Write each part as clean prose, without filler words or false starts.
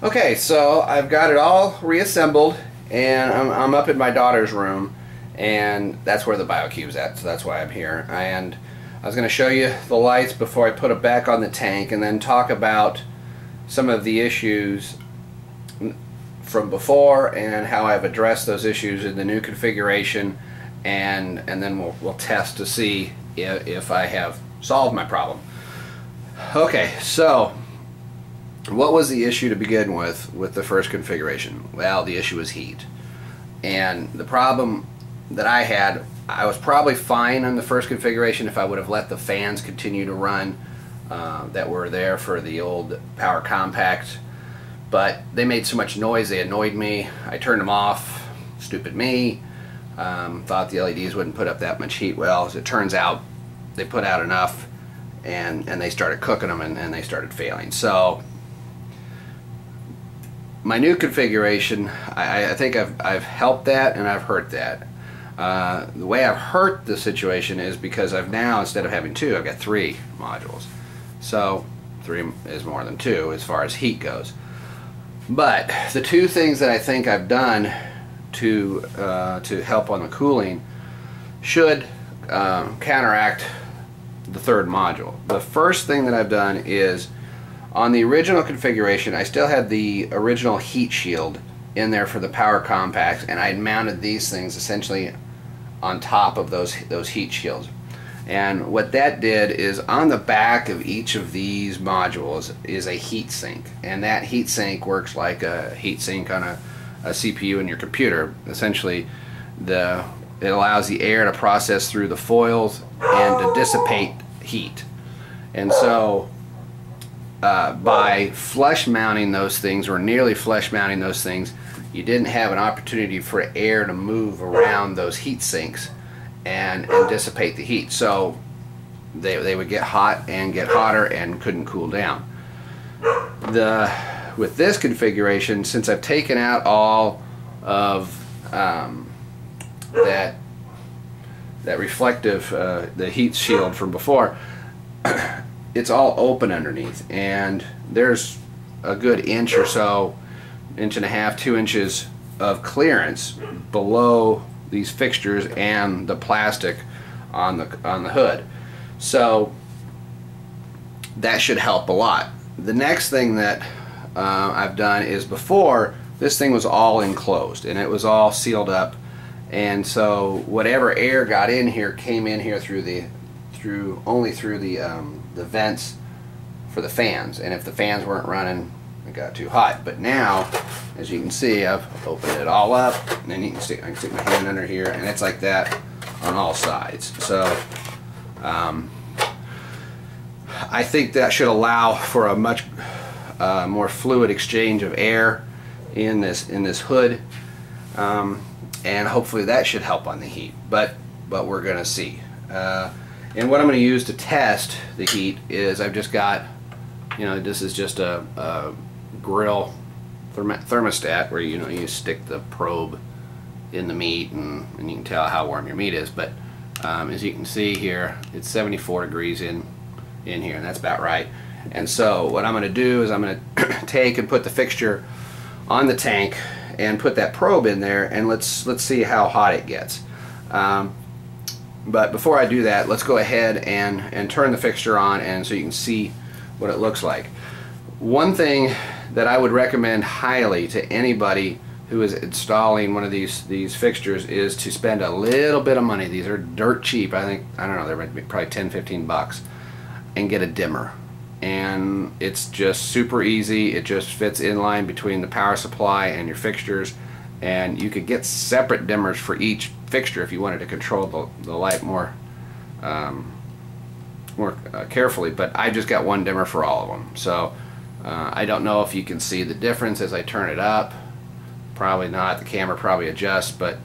Okay, so I've got it all reassembled, and I'm up in my daughter's room, and that's where the Biocube's at, so that's why I'm here. And I was going to show you the lights before I put it back on the tank, and then talk about some of the issues from before and how I've addressed those issues in the new configuration, and then we'll test to see if I have solved my problem. Okay, so what was the issue to begin with the first configuration? Well, the issue was heat. And the problem that I had, I was probably fine on the first configuration if I would have let the fans continue to run that were there for the old power compact, but they made so much noise, they annoyed me. I turned them off, stupid me. Thought the LEDs wouldn't put up that much heat. Well, as it turns out, they put out enough, and they started cooking them, and they started failing. So my new configuration, I think I've helped that and I've hurt that. The way I've hurt the situation is because I've now, instead of having two, I've got 3 modules. So 3 is more than 2 as far as heat goes. But the 2 things that I think I've done to help on the cooling should counteract the 3rd module. The first thing that I've done is, on the original configuration, I still had the original heat shield in there for the power compacts, and I had mounted these things essentially on top of those heat shields. And what that did is, on the back of each of these modules is a heat sink, and that heat sink works like a heat sink on a CPU in your computer. Essentially, it allows the air to process through the foils and to dissipate heat. And so by flush mounting those things, or nearly flush mounting those things, you didn't have an opportunity for air to move around those heat sinks and dissipate the heat. So they would get hot and get hotter and couldn't cool down. With this configuration, since I've taken out all of that reflective, the heat shield from before, it's all open underneath, and there's a good inch or so, 1.5 inches, 2 inches of clearance below these fixtures and the plastic on the hood. So that should help a lot. The next thing that I've done is, before, this thing was all enclosed and it was all sealed up, and so whatever air got in here came in here only through the vents for the fans, and if the fans weren't running, it got too hot. But now, as you can see, I've opened it all up, and then I can stick my hand under here, and it's like that on all sides. So I think that should allow for a much more fluid exchange of air in this hood, and hopefully that should help on the heat. But we're gonna see. And what I'm going to use to test the heat is, I've just got, this is just a grill thermostat where you stick the probe in the meat, and you can tell how warm your meat is. But as you can see here, it's 74 degrees in here, and that's about right. And so what I'm going to do is, I'm going to take and put the fixture on the tank and put that probe in there, and let's see how hot it gets. But before I do that, let's go ahead and turn the fixture on, and so you can see what it looks like. One thing that I would recommend highly to anybody who is installing one of these fixtures is to spend a little bit of money. These are dirt cheap. I don't know, they're probably 10-15 bucks, and get a dimmer. And it's just super easy. It just fits in line between the power supply and your fixtures, and you could get separate dimmers for each fixture if you wanted to control the light more carefully. But I just got one dimmer for all of them. So I don't know if you can see the difference as I turn it up. Probably not. The camera probably adjusts, but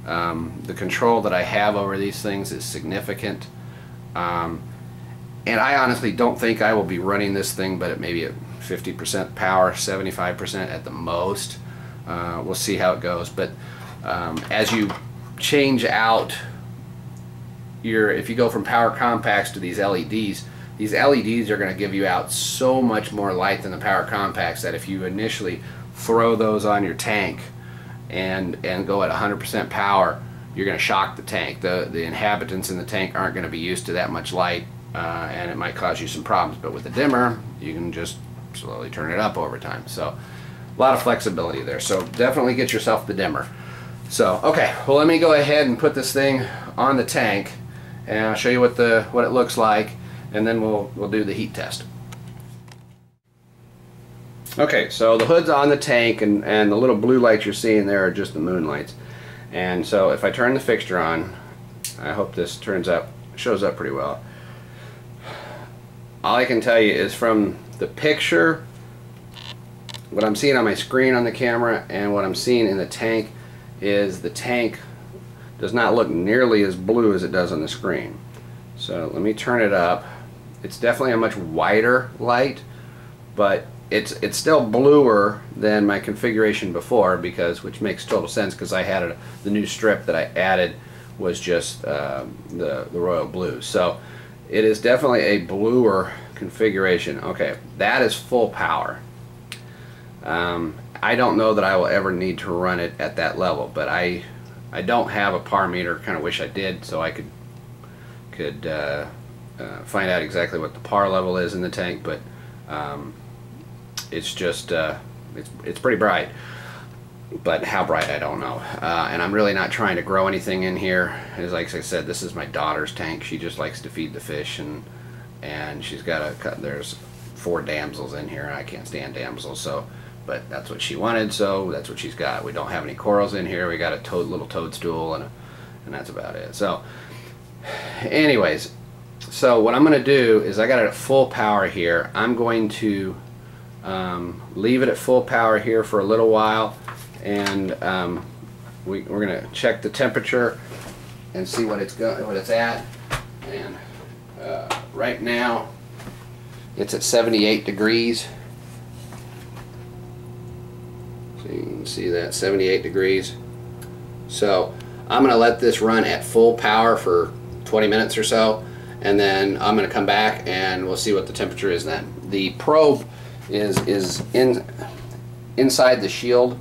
the control that I have over these things is significant. And I honestly don't think I will be running this thing but at maybe at 50% power, 75% at the most. We'll see how it goes. But as you change out if you go from power compacts to these LEDs, these LEDs are going to give you out so much more light than the power compacts that if you initially throw those on your tank and go at 100% power, you're going to shock the tank. The inhabitants in the tank aren't going to be used to that much light, and it might cause you some problems. But with the dimmer, you can just slowly turn it up over time. So a lot of flexibility there. So definitely get yourself the dimmer. So okay, well, let me go ahead and put this thing on the tank, and I'll show you what it looks like, and then we'll do the heat test. Okay, so the hood's on the tank, and the little blue lights you're seeing there are just the moon lights. And so if I turn the fixture on, I hope this shows up pretty well. All I can tell you is from the picture, what I'm seeing on my screen on the camera and what I'm seeing in the tank is the tank does not look nearly as blue as it does on the screen. So let me turn it up. It's definitely a much wider light, but it's still bluer than my configuration before, which makes total sense, because I had the new strip that I added was just the royal blue. So it is definitely a bluer configuration. Okay, that is full power. I don't know that I will ever need to run it at that level, but I don't have a par meter. Kind of wish I did, so I could find out exactly what the par level is in the tank. But it's just it's pretty bright, but how bright I don't know. And I'm really not trying to grow anything in here. As like I said, this is my daughter's tank. She just likes to feed the fish, and she's got there's 4 damsels in here, and I can't stand damsels, so. But that's what she wanted, so that's what she's got. We don't have any corals in here. We got a little toadstool, and that's about it. So anyways, so what I'm going to do is I got it at full power here. I'm going to leave it at full power here for a little while, and we're going to check the temperature and see what it's at. And right now it's at 78 degrees. So you can see that 78 degrees. So I'm going to let this run at full power for 20 minutes or so, and then I'm going to come back and we'll see what the temperature is then. The probe is inside the shield.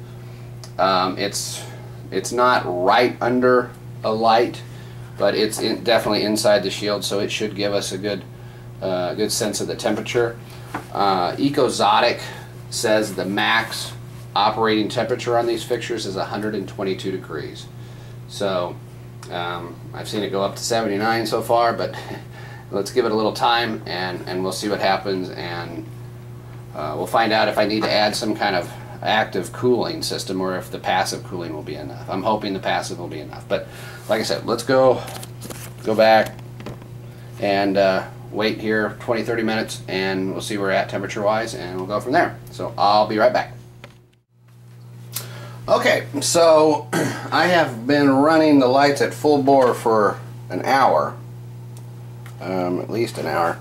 It's not right under a light, but it's definitely inside the shield, so it should give us a good sense of the temperature. EcoZotic says the max operating temperature on these fixtures is 122 degrees. So I've seen it go up to 79 so far, but let's give it a little time, and we'll see what happens, and we'll find out if I need to add some kind of active cooling system or if the passive cooling will be enough. I'm hoping the passive will be enough, but like I said, let's go back and wait here 20-30 minutes, and we'll see where we're at temperature wise, and we'll go from there. So I'll be right back. Okay, so I have been running the lights at full bore for an hour, at least an hour,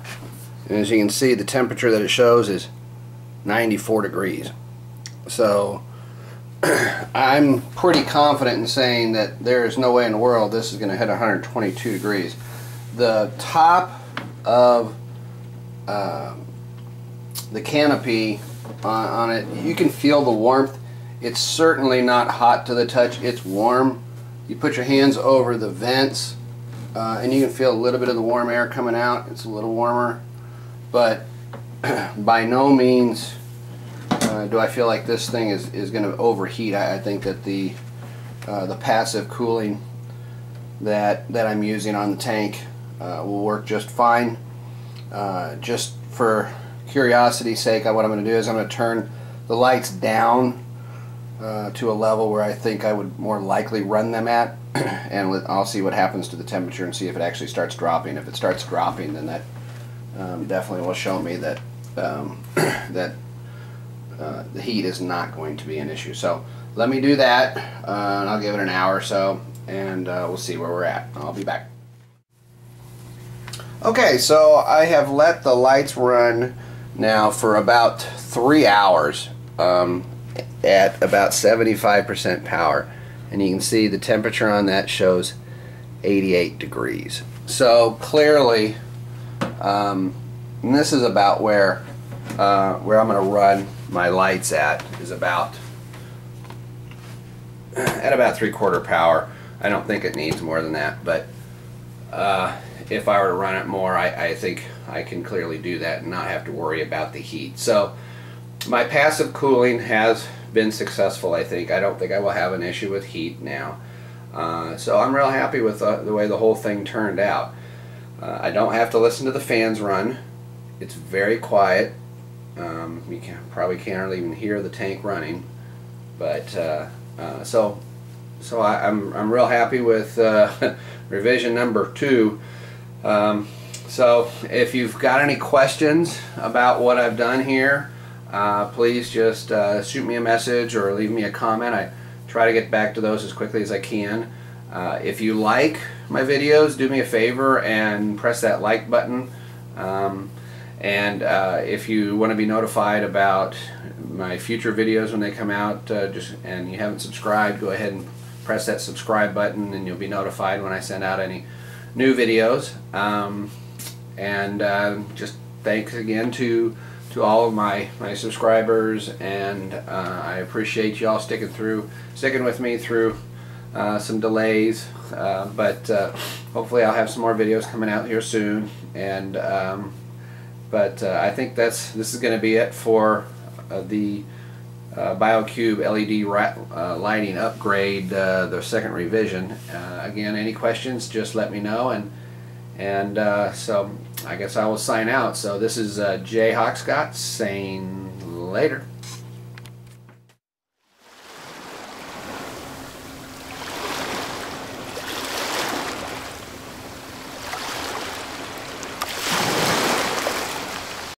and as you can see, the temperature that it shows is 94 degrees. So I'm pretty confident in saying that there is no way in the world this is going to hit 122 degrees. The top of the canopy on it, you can feel the warmth. It's certainly not hot to the touch. It's warm. You put your hands over the vents and you can feel a little bit of the warm air coming out. It's a little warmer, but by no means do I feel like this thing is going to overheat. I think that the passive cooling that I'm using on the tank will work just fine. Just for curiosity's sake, what I'm going to do is I'm going to turn the lights down to a level where I think I would more likely run them at, and I'll see what happens to the temperature and see if it actually starts dropping. If it starts dropping, then that definitely will show me that the heat is not going to be an issue. So let me do that, and I'll give it an hour or so, and we'll see where we're at. I'll be back. Okay, so I have let the lights run now for about 3 hours at about 75% power, and you can see the temperature on that shows 88 degrees. So clearly And this is about where I'm going to run my lights at, is about at about 3/4 power. I don't think it needs more than that, but if I were to run it more, I think I can clearly do that and not have to worry about the heat. So my passive cooling has been successful, I think. I don't think I will have an issue with heat now. So I'm real happy with the way the whole thing turned out. I don't have to listen to the fans run. It's very quiet. You probably can't hardly even hear the tank running. But so I'm real happy with revision number 2. So if you've got any questions about what I've done here, please just shoot me a message or leave me a comment. I try to get back to those as quickly as I can. If you like my videos, do me a favor and press that like button. And if you want to be notified about my future videos when they come out, and you haven't subscribed, go ahead and press that subscribe button and you'll be notified when I send out any new videos. Just thanks again to all of my subscribers, and I appreciate y'all sticking with me through some delays, but hopefully I'll have some more videos coming out here soon. And I think this is going to be it for the Biocube LED lighting upgrade, the second revision. Again, any questions, just let me know, and so I guess I will sign out. So this is Jay Hawkscott saying later.